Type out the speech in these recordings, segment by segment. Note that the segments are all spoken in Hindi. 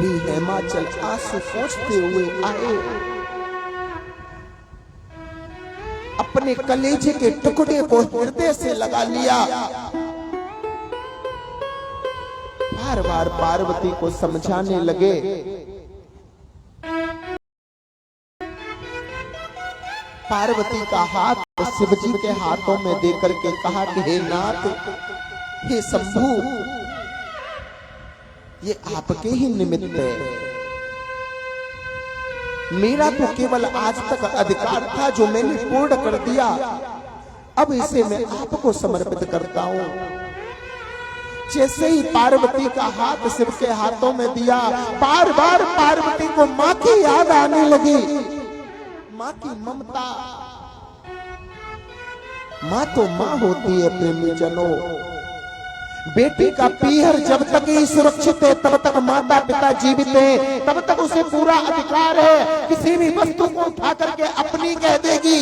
भी हिमाचल आंसू पोंछते हुए आए, अपने कलेजे के टुकड़े को हृदय से लगा लिया। बार बार पार्वती को समझाने लगे। पार्वती का हाथ शिवजी के हाथों में देकर के कहा कि हे नाथ, हे शंभू, ये आपके ही निमित्त है। मेरा तो केवल आज तक अधिकार था जो मैंने पूर्ण कर दिया, अब इसे मैं आपको समर्पित करता हूं। जैसे ही पार्वती का हाथ शिव के हाथों में दिया, बार बार पार्वती को मां की याद आने लगी। मां की ममता, मां तो मां होती है प्रेमी जनों। बेटी का पीहर जब तक ही सुरक्षित है तब तक माता पिता जीवित है, तब तक उसे पूरा अधिकार है किसी भी वस्तु को उठा करके अपनी कह देगी।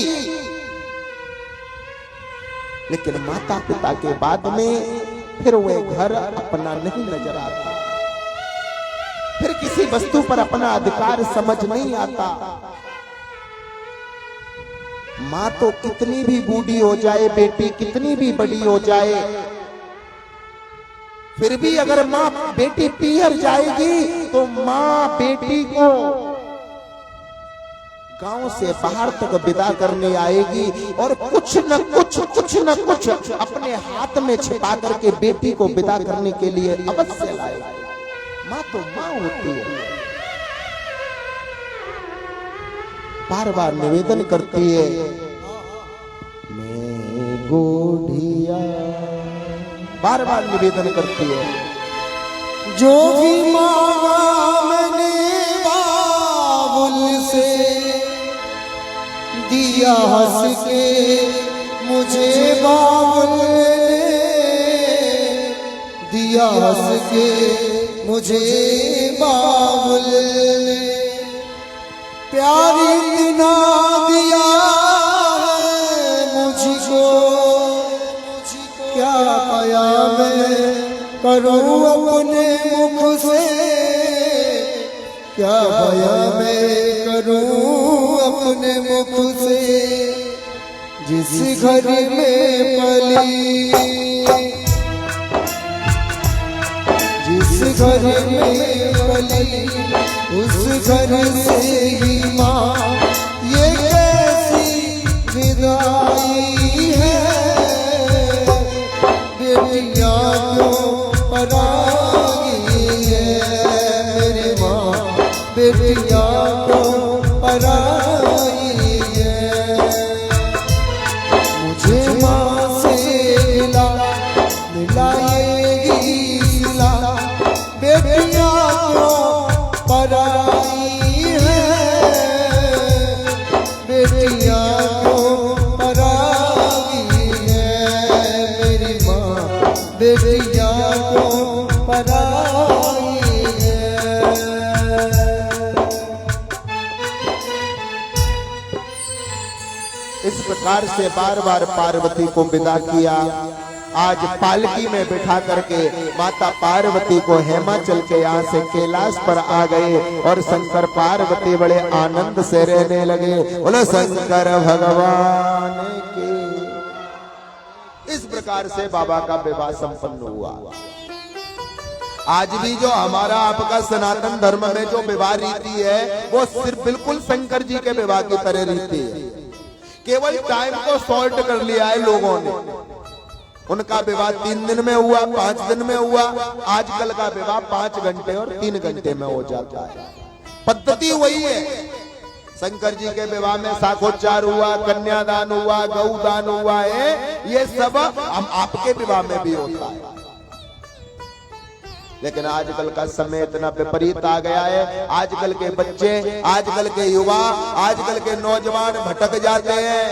लेकिन माता पिता के बाद में फिर वह घर अपना नहीं नजर आता, फिर किसी वस्तु पर अपना अधिकार समझ नहीं आता। मां तो कितनी भी बूढ़ी हो जाए, बेटी कितनी भी बड़ी हो जाए, फिर भी अगर मां बेटी पीहर जाएगी तो मां बेटी को गांव से बाहर तक विदा करने आएगी और कुछ न कुछ अपने हाथ में छिपा करके बेटी को विदा करने के लिए अवश्य लाएगी। मां तो मां होती है। बार बार निवेदन करती है, मैं गोढ़िया, बार बार निवेदन करती है, जो भी मांगा मैंने बाबुल से, दिया हंस के मुझे बाबुल ने, दिया हंस के मुझे बाबुल ने। प्यार इतना दिया मुझको, क्या पाया मैं करूं अपने मुख से, क्या पाया मैं करूं अपने मुख से। जिस घर में पली, जिस घर में पली, उस घर से ही माँ ये कैसी विदाई है। बेटियां क्यों पराई है मेरी माँ, बेटियां क्यों पराई है। मुझे माँ से मिलाएगी सिला, बेटियां क्यों पराई है, बेटियां क्यों पराई है मेरी माँ, बेटियां क्यों पराई है। इस प्रकार से बार बार पार्वती को विदा किया। आज पालकी में बिठा करके माता पार्वती को हिमाचल के यहाँ से कैलाश पर आ गए और शंकर पार्वती बड़े आनंद से रहने लगे। बोलो शंकर भगवान के। इस प्रकार से बाबा का विवाह संपन्न हुआ। आज भी जो हमारा आपका सनातन धर्म में जो विवाह रीति है वो सिर्फ बिल्कुल शंकर जी के विवाह की तरह रीति है। केवल टाइम को शॉर्ट कर लिया है लोगों ने। उनका विवाह 3 दिन में हुआ, 5 दिन में हुआ। आजकल का विवाह 5 घंटे और 3 घंटे में हो जाता है। पद्धति वही है। शंकर जी के विवाह में साखोच्चार हुआ, कन्यादान हुआ, गौदान हुआ है, ये सब हम आपके विवाह में भी होता है। लेकिन आजकल का समय इतना विपरीत आ गया है। आजकल के बच्चे, आजकल के युवा, आजकल के नौजवान भटक जाते हैं।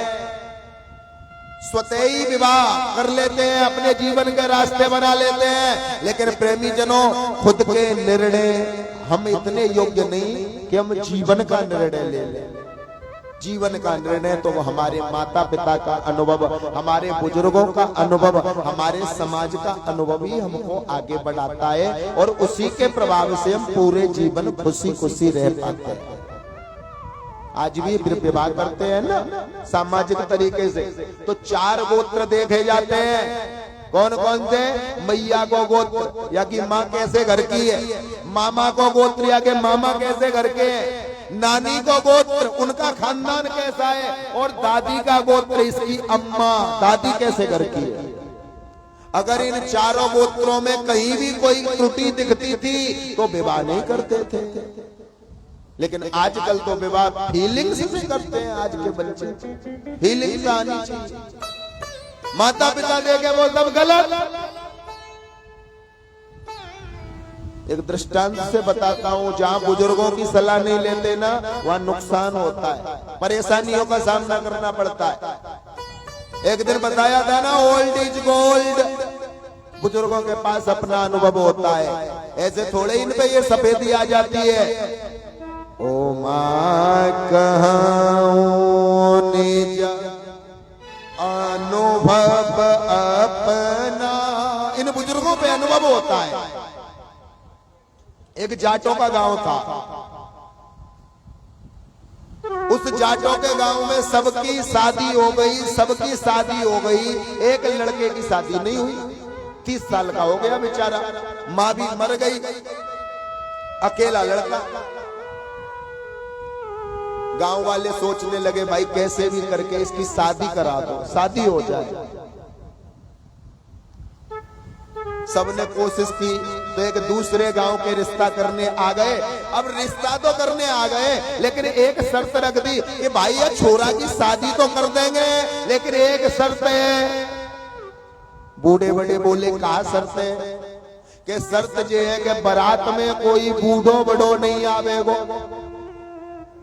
स्वतः ही विवाह कर लेते हैं, अपने जीवन के रास्ते बना लेते हैं। लेकिन प्रेमी जनों, खुद के निर्णय हम इतने योग्य नहीं कि हम जीवन का निर्णय ले लें। जीवन का निर्णय तो वो हमारे माता पिता का अनुभव, हमारे बुजुर्गों का अनुभव, हमारे समाज का अनुभव ही हमको आगे बढ़ाता है और उसी के प्रभाव से हम पूरे जीवन खुशी खुशी रह पाते हैं। आज भी विवाह करते हैं ना सामाजिक तरीके से, तो 4 गोत्र देखे जाते हैं। कौन कौन से? मैया को गोत्र या कि माँ कैसे घर की है, मामा को गोत्र या कि मामा कैसे घर के है, नानी को गोत्र उनका खानदान कैसा है, और दादी का गोत्र इसकी अम्मा दादी कैसे घर की है। अगर इन 4 गोत्रों में कहीं भी कोई त्रुटि दिखती थी तो विवाह नहीं करते थे। लेकिन आजकल तो विवाह फीलिंग्स से करते हैं। आज के बच्चे फीलिंग्स आनी चाहिए, माता पिता देखे वो सब गलत। एक दृष्टांत से बताता हूं, जहां बुजुर्गों की सलाह नहीं लेते ना वहां नुकसान होता है, परेशानियों का सामना करना पड़ता है। एक दिन बताया था ना, ओल्ड इज गोल्ड। बुजुर्गों के पास अपना अनुभव होता है, ऐसे थोड़े इन पे ये सफेदी आ जाती है। ओ मां कहूं निज अनुभव अपना, इन बुजुर्गों पे अनुभव होता है। एक जाटों का गांव था, उस जाटों के गांव में सबकी शादी हो गई, सबकी शादी हो गई, एक लड़के की शादी नहीं हुई। 30 साल का हो गया बेचारा, मां भी मर गई, अकेला लड़का। गांव वाले सोचने लगे भाई कैसे भी करके इसकी शादी करा दो, शादी हो जाए। सबने कोशिश की तो एक दूसरे गांव के रिश्ता करने आ गए। अब रिश्ता तो करने आ गए, लेकिन एक शर्त रख दी कि भाई ये छोरा की शादी तो कर देंगे, लेकिन एक शर्त है। बूढ़े बड़े बोले कहा शर्त है? कि शर्त ये है कि बारात में कोई बूढ़ो बड़ो नहीं आवेगो।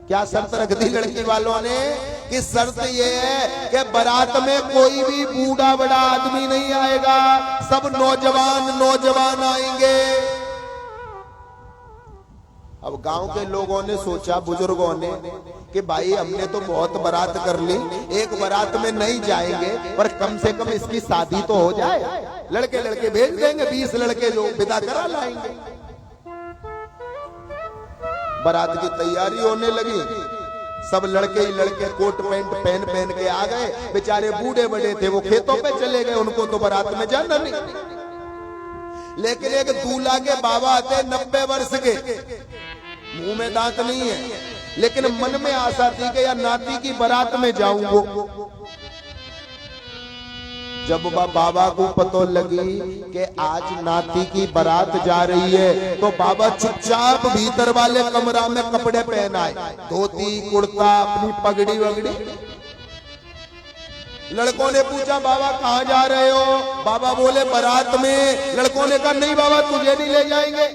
क्या शर्त रख दी लड़की वालों ने? कि शर्त ये है कि बारात में कोई भी बूढ़ा बड़ा आदमी नहीं आएगा, सब नौजवान नौजवान आएंगे। अब गांव के लोगों ने सोचा, बुजुर्गों ने, कि भाई हमने तो बहुत बारात कर ली, एक बारात में नहीं जाएंगे पर कम से कम इसकी शादी तो हो जाए। लड़के लड़के भेज देंगे, 20 लड़के जो विदा करा लाएंगे। बारात की तैयारी होने लगी, सब लड़के ही लड़के कोट पैंट पहन के आ गए। बेचारे बूढ़े बड़े थे वो खेतों पे चले गए, उनको तो बारात में जाना नहीं। लेकिन एक दूल्हा के बाबा आते 90 वर्ष के, मुंह में दांत नहीं है, लेकिन मन में आशा थी कि यार नाती की बारात में जाऊंगा। जब बाबा को पता लगी कि आज नाती की बारात जा रही है, तो बाबा चुपचाप भीतर वाले कमरा में कपड़े पहन आए, धोती कुर्ता, अपनी पगड़ी वगड़ी। लड़कों ने पूछा बाबा कहाँ जा रहे हो? बाबा बोले बारात में। लड़कों ने कहा नहीं बाबा तुझे नहीं ले जाएंगे।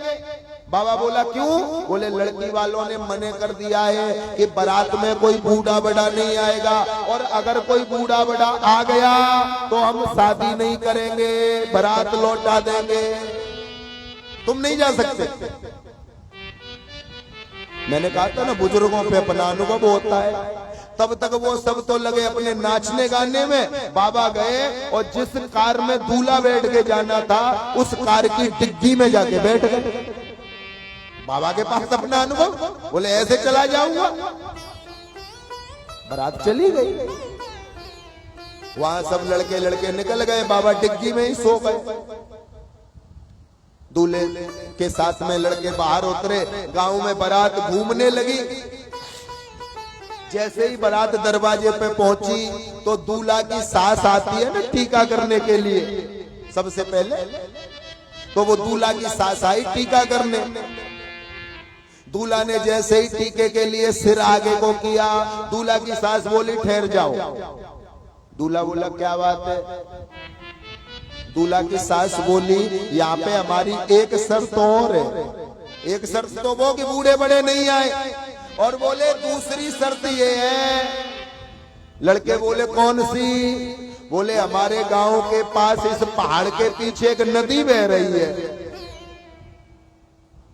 बाबा बोला क्यों? बोले लड़की वालों ने मने कर दिया है कि बारात में कोई बूढ़ा बड़ा नहीं आएगा, और अगर कोई बूढ़ा बड़ा आ गया तो हम शादी नहीं करेंगे, बारात लौटा देंगे, तुम नहीं जा सकते। मैंने कहा था ना बुजुर्गों पे अपना अनुभव होता है। तब तक वो सब तो लगे अपने नाचने गाने में। बाबा गए और जिस कार में दूल्हा बैठ के जाना था उस कार की डिग्गी में जाके बैठ गए। बाबा के पास अपना अनुभव, बोले ऐसे चला जाऊंगा। बारात चली गई, वहां सब लड़के लड़के निकल गए, बाबा डिग्गी में ही सो गए। दूल्हे के साथ में लड़के बाहर उतरे, गांव में बारात घूमने लगी। जैसे ही बारात दरवाजे पे पहुंची तो दूल्हा की सास आती है ना टीका करने के लिए सबसे पहले, तो वो दूल्हा की सास आई टीका करने। दूल्हा ने जैसे ही टीके के लिए सिर आगे को किया, दूल्हा की सास बोली ठहर जाओ। दूल्हा बोला क्या बात है? दूल्हा की सास बोली यहाँ पे हमारी एक शर्त और है। एक शर्त तो वो कि बूढ़े बड़े नहीं आए, और बोले दूसरी शर्त ये है। लड़के बोले कौन सी? बोले हमारे गांव के पास इस पहाड़ के पीछे एक नदी बह रही है,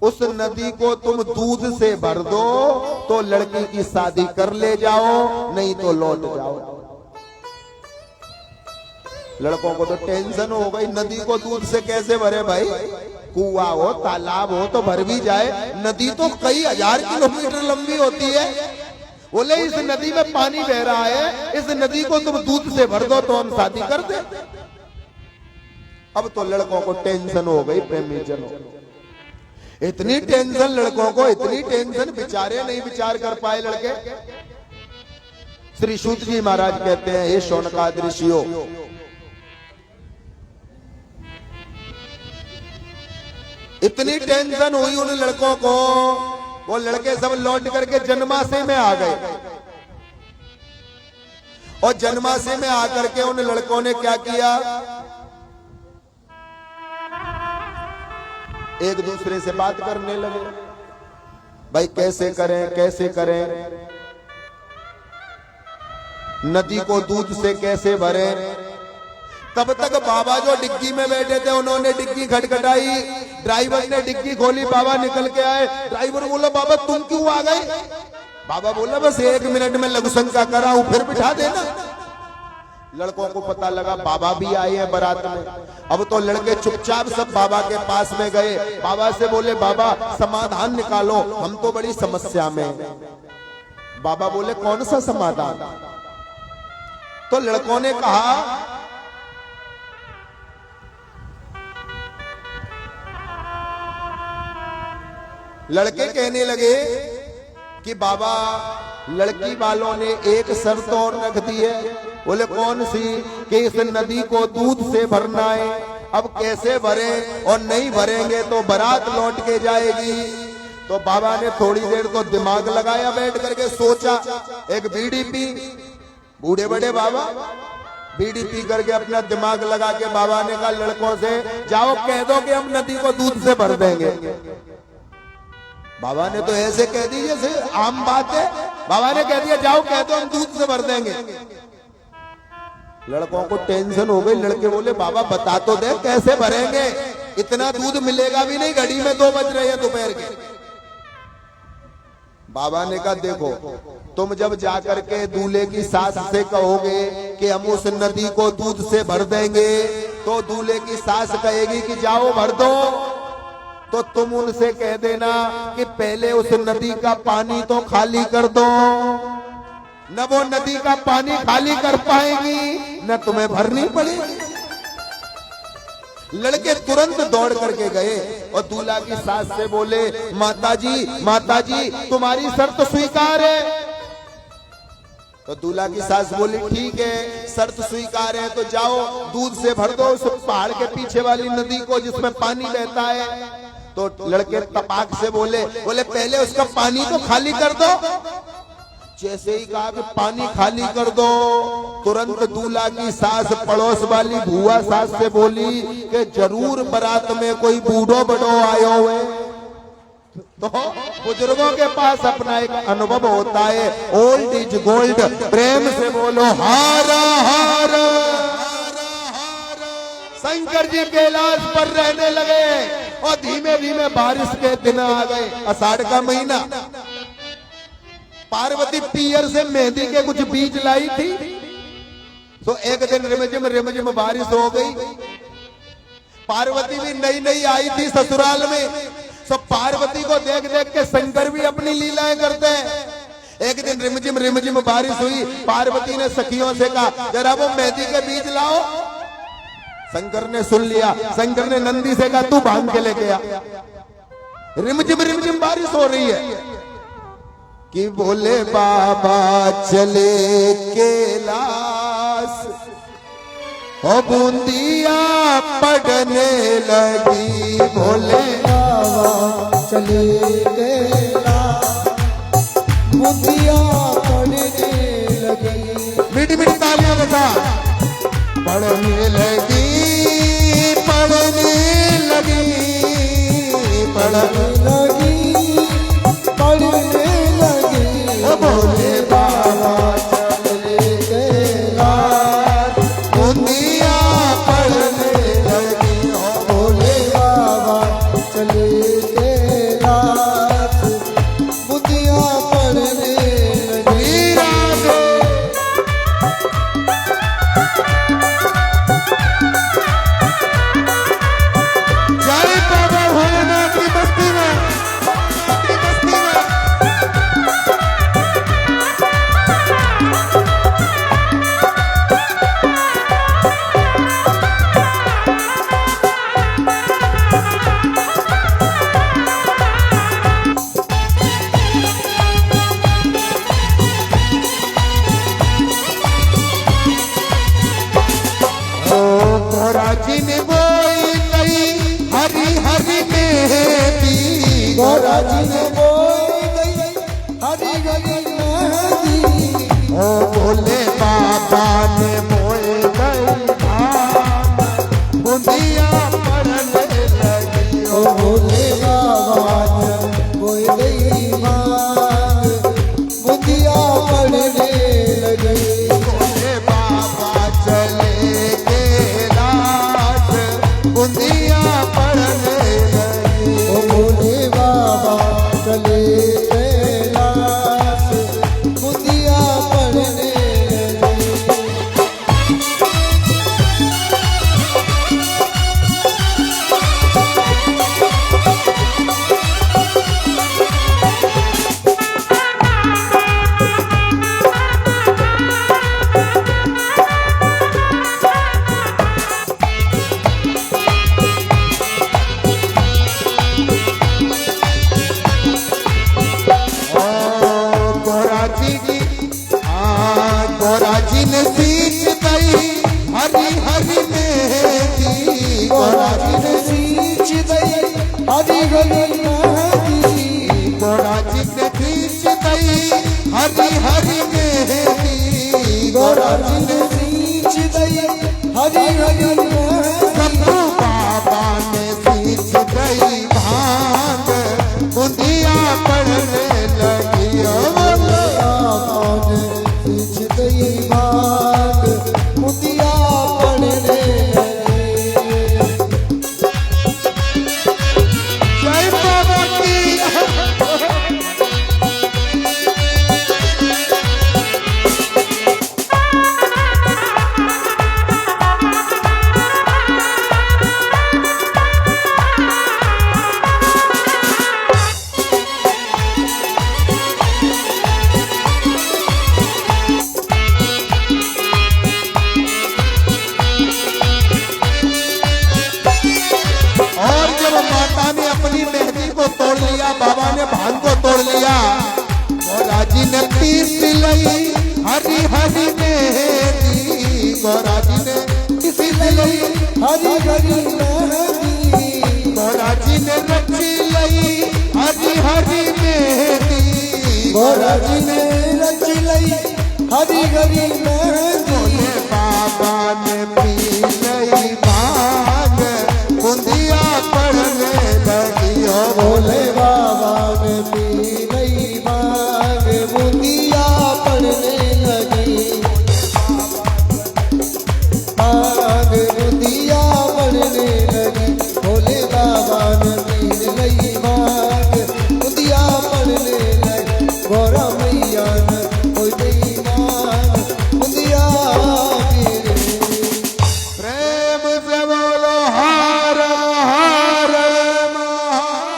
उस नदी को तुम दूध से भर दो तो लड़की की शादी कर ले जाओ, नहीं तो लौट जाओ। लड़कों को तो टेंशन हो गई, नदी को दूध से कैसे भरे भाई? कुआं हो तालाब हो तो भर भी जाए, नदी तो कई हजार किलोमीटर लंबी होती है। बोले इस नदी में पानी बह रहा है, इस नदी को तुम दूध से भर दो तो हम शादी कर दे। अब तो लड़कों को टेंशन हो गई, प्रेमी जनों, इतनी टेंशन लड़कों को, इतनी टेंशन, बेचारे नहीं विचार कर पाए लड़के। श्री सूत जी महाराज कहते हैं, हे शौनकादि ऋषियों, इतनी टेंशन हुई उन लड़कों को, वो लड़के सब लौट करके जन्माशय में आ गए। और जन्माशय में आकर के उन लड़कों ने क्या किया? एक दूसरे से बात करने लगे, भाई कैसे करें कैसे करें, नदी को दूध से कैसे भरें। तब तक बाबा जो डिग्गी में बैठे थे उन्होंने डिग्गी खटखटाई, ड्राइवर ने डिग्गी खोली, बाबा निकल के आए। ड्राइवर बोला, बाबा तुम क्यों आ गए? बाबा बोला, बस 1 मिनट में लघु शंका कराऊं फिर बिठा देना। लड़कों को पता लगा बाबा भी आए हैं बारात में। अब तो लड़के चुपचाप सब बाबा के पास में गए, बाबा से बोले, बाबा समाधान निकालो, हम तो बड़ी समस्या में हैं। बाबा बोले, कौन सा समाधान? तो लड़कों ने कहा, लड़के कहने लगे कि बाबा लड़की वालों ने एक शर्त और रख दी है। बोले, कौन सी? कि इस नदी को दूध से भरना है। अब कैसे भरे? और नहीं भरेंगे तो बारात लौट के जाएगी। तो बाबा ने थोड़ी देर तो दिमाग लगाया, बैठ करके सोचा, एक बीड़ी पी। बूढ़े बड़े बाबा बीड़ी पी करके अपना दिमाग लगा के बाबा ने कहा लड़कों से, जाओ कह दो कि हम नदी को दूध से भर देंगे। बाबा ने तो ऐसे कह दी जैसे आम बात है। बाबा ने कह दिया, जाओ कह दो हम दूध से भर देंगे। लड़कों को टेंशन हो गई। लड़के बोले, बाबा बता तो दे कैसे भरेंगे, इतना दूध मिलेगा भी नहीं, घड़ी में 2 बज रहे हैं दोपहर के। बाबा ने कहा, देखो तुम जब जाकर के दूल्हे की सास से कहोगे कि हम उस नदी को दूध से भर देंगे, तो दूल्हे की सास कहेगी कि जाओ भर दो। तो तुम उनसे कह देना कि पहले उस नदी का पानी तो खाली कर दो। न वो नदी का पानी खाली कर पाएंगी, न तुम्हें भरनी पड़ेगी। लड़के तुरंत दौड़ करके गए और दूल्हा की सास से बोले, माताजी तुम्हारी शर्त स्वीकार है। तो दूल्हा की सास बोली, ठीक है शर्त स्वीकार है, तो जाओ दूध से भर दो उस पहाड़ के पीछे वाली नदी को जिसमें पानी बहता है। तो लड़के तपाक से बोले, पहले उसका पानी तो खाली कर दो। जैसे ही कहा कि पानी खाली कर दो, तुरंत दूल्हा की सास पड़ोस वाली भुआ सास से बोली कि जरूर बारात में कोई बूढ़ो बड़ो आयो हुए। तो बुजुर्गों के पास अपना एक अनुभव होता है, ओल्ड इज गोल्ड। प्रेम से बोलो हारा हारा। शंकर जी कैलाश पर रहने लगे और धीमे धीमे बारिश के दिन आ गए। आषाढ़ का महीना, पार्वती पियर से मेहंदी के कुछ बीज लाई थी। तो एक दिन रिमझिम बारिश हो गई। पार्वती भी नई नई आई थी ससुराल में। सब पार्वती को देख देख के शंकर भी अपनी लीलाएं करते हैं। एक दिन रिमझिम बारिश हुई। पार्वती ने सखियों से कहा, जरा वो मेहंदी के बीज लाओ। शंकर ने सुन लिया। शंकर ने नंदी से कहा, तू भांग के लेके आ। रिमझिम बारिश हो रही है कि बोले बाबा चले कैलाश, हो बूंदिया पड़ने लगी। बोले बाबा चले कैलाश, बूंदिया पड़ने लगी। मीठी मीठी तालियां बता। पड़ने लगी पड़ने लगी पड़ने लगी पड़ने लगी। बोले बाबा चले कैलाश, बूंदिया पड़ने लगी। बोले बाबा चले कैलाश, हरि मेहंदी गौरा जी ने बोई गई हरी हरी मेहंदी। ओ भोले बाबा ने मोए गई भांग बूंदिया पड़ने लगी। ओ भोले बाबा ने बोई गई भांग बूंदिया पड़ने लगी। भोले बाबा चले कैलाश बूंदिया पड़ने लगी। ओ भोले बाबा चले कैलाश बूंदिया पड़ने लगी। गौरा जी ने सींच गई हरी हरी मेहंदी। गौरा जी ने सींच गई हरी हरी मेहंदी। गौरा जी ने सींच गई हरी हरी मेहंदी। गौरा जी ने सींच गई हरी हरी मेहंदी। शंभू बाबा ने सींच गई भांग बूंदिया पड़ने लगी। बाबा ने सींच गई भांग बूंदिया पड़ने लगी। जय बाबा की। और जब माता ने अपनी मेहंदी को तोड़ लिया, बाबा ने भांग को तोड़ लिया, गौरा जी ने पीस लई हरी हरी मेहंदी। गौरा जी ने पीस लई हरी हरी मेहंदी। गौरा जी ने रची लई हरी हरी मेहंदी। गौरा जी ने रच लई हरी हरी मेहंदी। भोले बाबा ने पी लई भांग बूंदिया पड़ने लगी। ओ भोले बाबा ने पी गई भांग बूंदिया पड़ने लगी। भांग बूंदिया पड़ने लगी। भोले बाबा ने पी गई भांग बूंदिया पड़ने लगी। गौरा मैया ने हो गई भांग बूंदिया प्रेम से बोलो हर हर महादेव।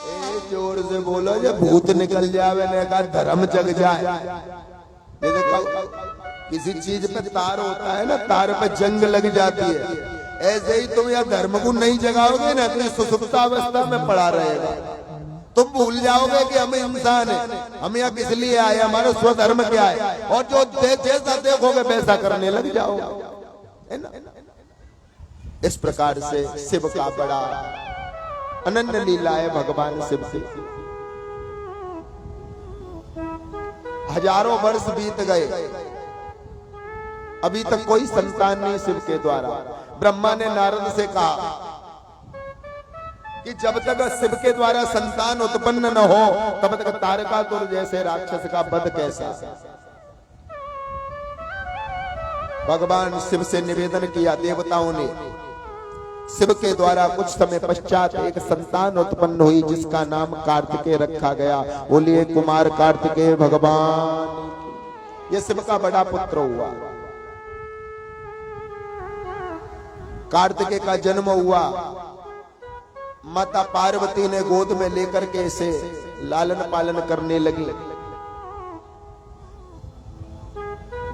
ए जोर से बोलो, जब भूत निकल जावे ने का धर्म जग जाए। ये देखो किसी चीज पे तार होता है ना, तार पे जंग लग जाती है। ऐसे ही तुम या धर्म को नहीं जगाओगे ना तो सुसुप्तावस्था में पड़ा रहेगा। तुम भूल जाओगे कि हम इंसान है, हम यहाँ किस लिए आए, हमारा स्वधर्म क्या है, और जो जैसा देखोगे वैसा करने लग जाओगे, है ना। इस प्रकार से शिव का बड़ा अनन्य लीला है भगवान शिव की। हजारों वर्ष बीत गए, अभी तक कोई संतान नहीं शिव के द्वारा। ब्रह्मा ने नारद से कहा कि जब तक शिव के द्वारा संतान उत्पन्न न हो तब तक तारकासुर जैसे राक्षस का वध कैसा। भगवान शिव से निवेदन किया, देवताओं ने शिव के द्वारा कुछ समय पश्चात एक संतान उत्पन्न हुई जिसका नाम कार्तिकेय रखा गया। बोलिए कुमार कार्तिकेय भगवान। ये शिव का बड़ा पुत्र हुआ। कार्तिकेय का जन्म हुआ, माता पार्वती ने गोद में लेकर के इसे लालन पालन करने लगी।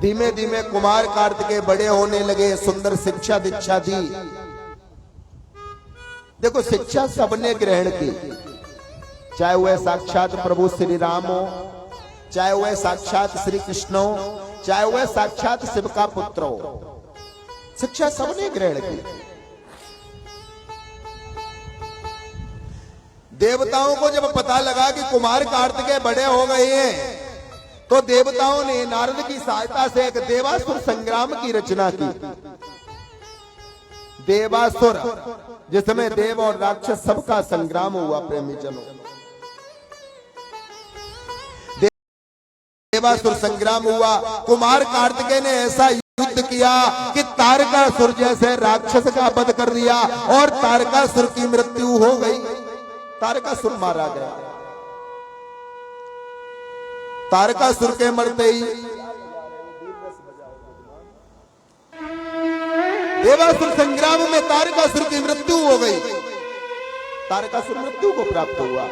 धीमे धीमे कुमार कार्तिकेय बड़े होने लगे, सुंदर शिक्षा दीक्षा दी। देखो शिक्षा सबने ग्रहण की, चाहे वह साक्षात प्रभु श्री राम हो, चाहे वह साक्षात श्री कृष्ण हो, चाहे वह साक्षात शिव का पुत्र हो, शिक्षा सबने ग्रहण की। देवताओं को जब पता लगा कि कुमार कार्तिकेय बड़े हो गए हैं, तो देवताओं ने नारद की सहायता से एक देवासुर संग्राम की रचना की। देवासुर, जिसमें देव और राक्षस सबका संग्राम हुआ। प्रेमी जनों, देवासुर संग्राम हुआ। कुमार कार्तिकेय ने ऐसा युद्ध किया कि तारकासुर जैसे राक्षस का वध कर दिया और तारकासुर की मृत्यु हो गई। तारकासुर मारा गया। तारकासुर के मरते ही देवासुर संग्राम में तारकासुर की मृत्यु हो गई। तारकासुर मृत्यु को प्राप्त हुआ।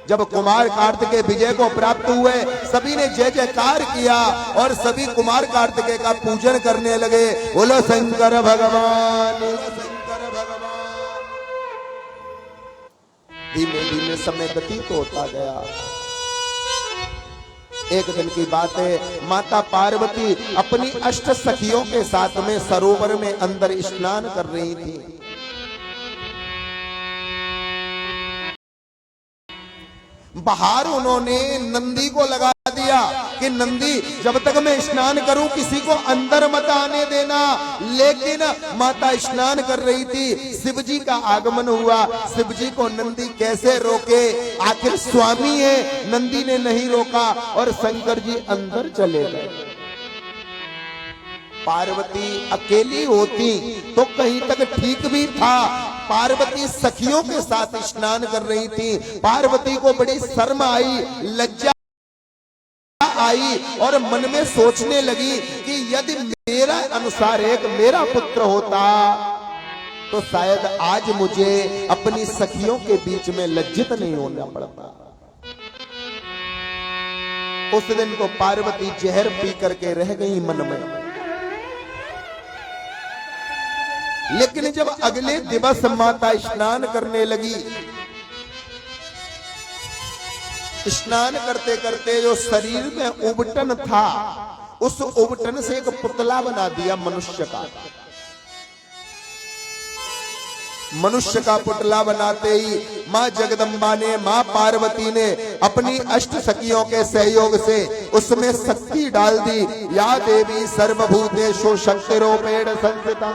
जब कुमार कार्तिकेय विजय को प्राप्त हुए, सभी ने जय जयकार किया और सभी कुमार कार्तिकेय का पूजन करने लगे। बोलो शंकर भगवान, शंकर भगवान। धीमे धीमे समय व्यतीत होता गया। एक दिन की बात है, माता पार्वती अपनी अष्ट सखियों के साथ में सरोवर में अंदर स्नान कर रही थी। बाहर उन्होंने नंदी को लगा दिया कि नंदी, जब तक मैं स्नान करूं किसी को अंदर मत आने देना। लेकिन माता स्नान कर रही थी, शिवजी का आगमन हुआ। शिवजी को नंदी कैसे रोके, आखिर स्वामी है। नंदी ने नहीं रोका और शंकर जी अंदर चले गए। पार्वती अकेली होती तो कहीं तक ठीक भी था। पार्वती सखियों के साथ स्नान कर रही थी। पार्वती को बड़ी शर्म आई, लज्जा आई और मन में सोचने लगी कि यदि मेरा अनुसार एक मेरा पुत्र होता तो शायद आज मुझे अपनी सखियों के बीच में लज्जित नहीं होना पड़ता। उस दिन तो पार्वती जहर पी करके रह गई मन में। लेकिन जब अगले दिवस माता स्नान करने लगी, स्नान करते करते जो शरीर में उबटन था, उस उबटन से एक पुतला बना दिया मनुष्य का। मनुष्य का पुतला बनाते ही मां जगदम्बा ने, मां पार्वती ने अपनी अष्ट सखियों के सहयोग से उसमें शक्ति डाल दी। या देवी सर्वभूतेषु शक्तिरूपेण संस्थिता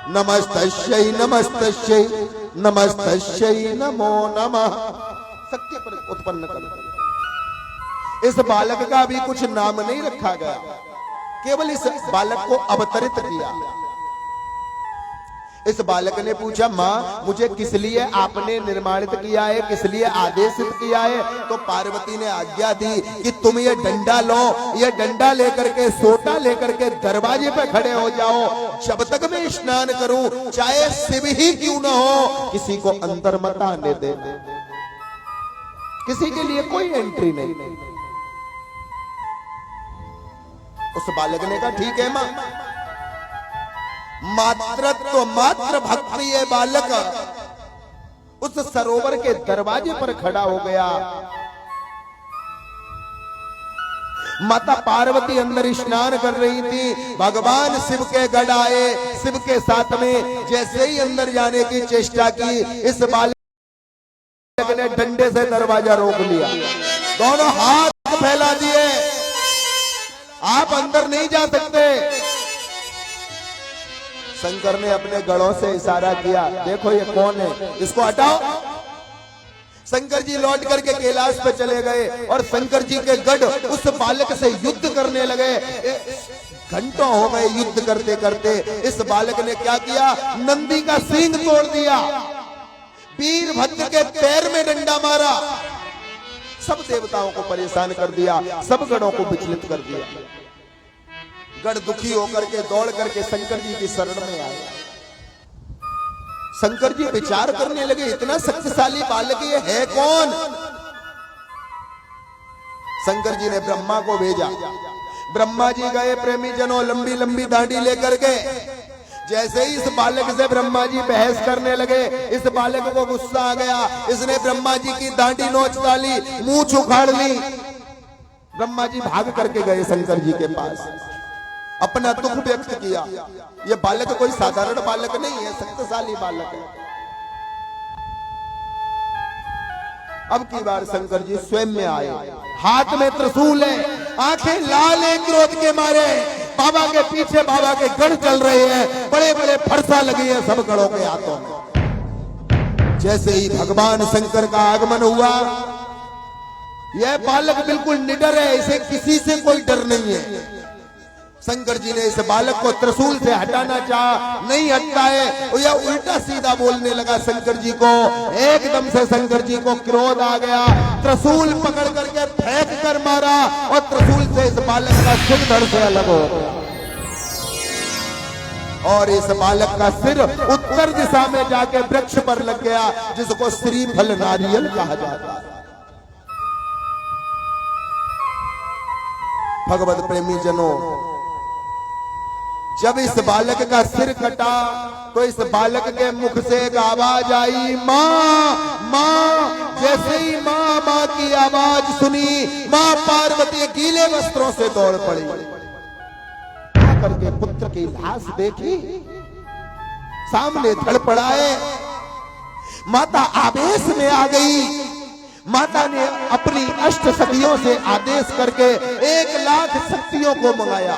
नमस्तस्यै नमस्तस्यै नमस्तस्यै नमो नमः। शक्ति पर उत्पन्न कर। इस बालक का भी कुछ नाम नहीं रखा गया, केवल इस बालक को अवतरित किया। इस बालक ने पूछा, माँ मुझे किस लिए आपने निर्माणित किया है, किस लिए आदेशित किया है? तो पार्वती ने आज्ञा दी कि तुम ये डंडा लो, ये डंडा लेकर के, सोटा लेकर के दरवाजे पे खड़े हो जाओ। जब तक मैं स्नान करूं, चाहे शिव ही क्यों ना हो, किसी को अंदर मत आने दे। किसी के लिए कोई एंट्री नहीं। उस बालक ने कहा, ठीक है मां। मातृत्व, मात्र भक्ति ये बालक उस सरोवर के दरवाजे पर खड़ा हो गया। माता पार्वती अंदर स्नान कर रही थी। भगवान शिव के गढ़ आए। शिव के साथ में जैसे ही अंदर जाने की चेष्टा की, इस बालक ने डंडे से दरवाजा रोक लिया। दोनों हाथ फैला दिए, आप अंदर नहीं जा सकते। शंकर ने अपने गढ़ों से इशारा किया, देखो ये कौन है, इसको हटाओ। शंकर जी लौट करके कैलाश पे चले गए और शंकर जी के गढ़ उस बालक से युद्ध करने लगे। घंटों हो गए युद्ध करते करते। इस बालक ने क्या किया, नंदी का सींग तोड़ दिया, वीरभद्र के पैर में डंडा मारा, सब देवताओं को परेशान कर दिया, सब गढ़ों को विचलित कर दिया। गढ़ दुखी होकर के दौड़ करके शंकर जी की शरण में आए। शंकर जी विचार करने लगे, इतना शक्तिशाली बालक ये है कौन? शंकर जी ने ब्रह्मा को भेजा। ब्रह्मा जी गए, प्रेमी जनों, लंबी लंबी दाढ़ी लेकर के। जैसे ही इस बालक से ब्रह्मा जी बहस करने लगे, इस बालक को गुस्सा आ गया। इसने ब्रह्मा जी की दाढ़ी नोच डाली, मूंछ उखाड़ ली। ब्रह्मा जी भाग करके गए शंकर जी के पास, अपना दुख व्यक्त किया। यह बालक कोई साधारण बालक नहीं है, शक्तिशाली बालक है। अब की बार शंकर जी स्वयं में आए, हाथ में त्रिशूल है, आंखें लाल है क्रोध के मारे। बाबा के पीछे बाबा के गढ़ चल रहे हैं, बड़े बड़े फरसा लगे हैं सब गढ़ों के हाथों में। जैसे ही भगवान शंकर का आगमन हुआ, यह बालक बिल्कुल निडर है, इसे किसी से कोई डर नहीं है। शंकर जी ने इस बालक को त्रिशूल से हटाना चाहा, नहीं हटता है, और यह उल्टा सीधा बोलने लगा शंकर जी को। एकदम से शंकर जी को क्रोध आ गया, त्रिशूल पकड़ करके फेंक कर मारा और त्रिशूल से इस बालक का सिर धड़ से अलग हो गया। और इस बालक का सिर उत्तर दिशा में जाके वृक्ष पर लग गया, जिसको श्रीफल नारियल कहा जाता है। भगवत प्रेमी जनों, जब इस बालक का सिर कटा तो इस बालक के मुख से एक आवाज आई, माँ माँ। जैसे ही माँ माँ की आवाज सुनी, माँ पार्वती गीले वस्त्रों से दौड़ पड़ी, करके पुत्र की लाश देखी, सामने धड़ पड़ाए। माता आवेश में आ गई। माता ने अपनी अष्ट शक्तियों से आदेश करके 1,00,000 शक्तियों को मंगाया,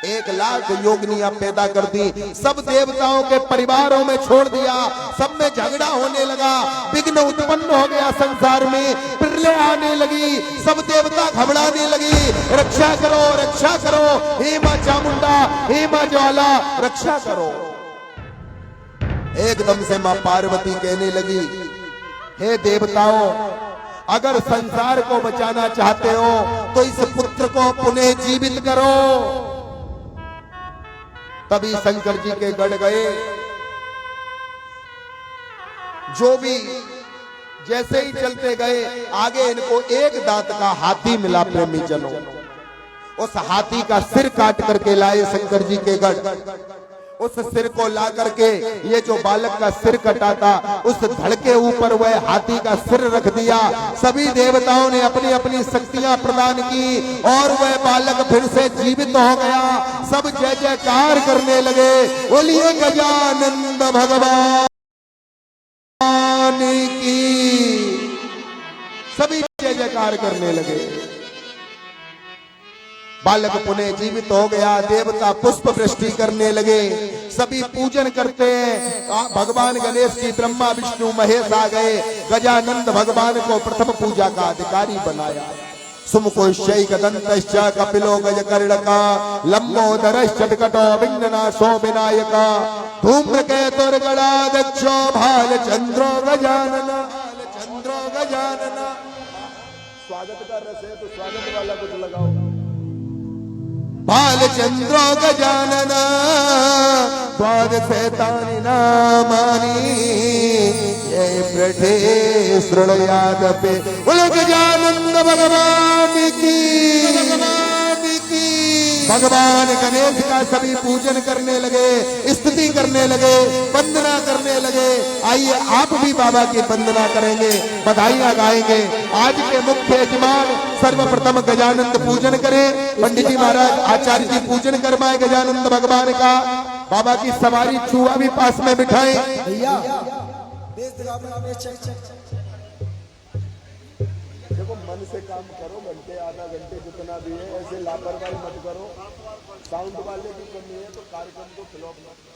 1,00,000 योगिनियां पैदा कर दी, सब देवताओं के परिवारों में छोड़ दिया। सब में झगड़ा होने लगा, विघ्न उत्पन्न हो गया संसार में, प्रलय आने लगी, सब देवता घबराने लगी, रक्षा करो रक्षा करो, हे मां चामुंडा, हे मां ज्वाला, रक्षा करो। एकदम से मां पार्वती कहने लगी, हे देवताओं, अगर संसार को बचाना चाहते हो तो इस पुत्र को पुनः जीवित करो। तभी शंकर जी के गढ़ गए। जो भी जैसे ही चलते गए, आगे इनको एक दांत का हाथी मिला प्रेमी जनों। उस हाथी का सिर काट करके लाए शंकर जी के गढ़। उस सिर को ला करके, ये जो बालक का सिर कटा था, उस धड़ के ऊपर वह हाथी का सिर रख दिया। सभी देवताओं ने अपनी अपनी शक्तियां प्रदान की और वह बालक फिर से जीवित हो गया। सब जय जयकार करने लगे, बोलिए गजानंद भगवान की। सभी जय जयकार करने लगे। बालक पुनः जीवित हो गया। देवता पुष्प वृष्टि करने लगे, सभी पूजन करते हैं। भगवान गणेश की ब्रह्मा विष्णु महेश आ गए। गजानंद भगवान को प्रथम पूजा का अधिकारी बनाया। सुमुखोश्चैकदन्तश्च कपिलो गजकर्णका लंबोदरश्चटकटो विघ्ननाशो विनायका धूम्रकेतुर्गणाध्यक्षो भालचंद्रो गजानन। चंद्रो गजानन स्वागत का रस है तो स्वागत वाला कुछ लगाओ। भालचंद्रो गजानन द्वादशैतानि नामानि ये प्रठे शृणुयादपि। बोलो गजानंद भगवान की। भगवान गणेश का सभी पूजन करने लगे, स्तुति करने लगे, वंदना करने लगे। आइए आप भी बाबा की वंदना करेंगे, बधाइयां गाएंगे। आज के मुख्य यजमान सर्वप्रथम गजानंद पूजन करें। पंडित जी महाराज आचार्य जी पूजन करवाए गजानंद भगवान का। बाबा की सवारी चूहा भी पास में बिठाएं। भैया देखो, मन से काम करो, घंटे आधा घंटे जितना भी है, ऐसे लापरवाही मत करो। साउंड वाले की कमी है तो कार्यक्रम को फ्लॉप मत करो।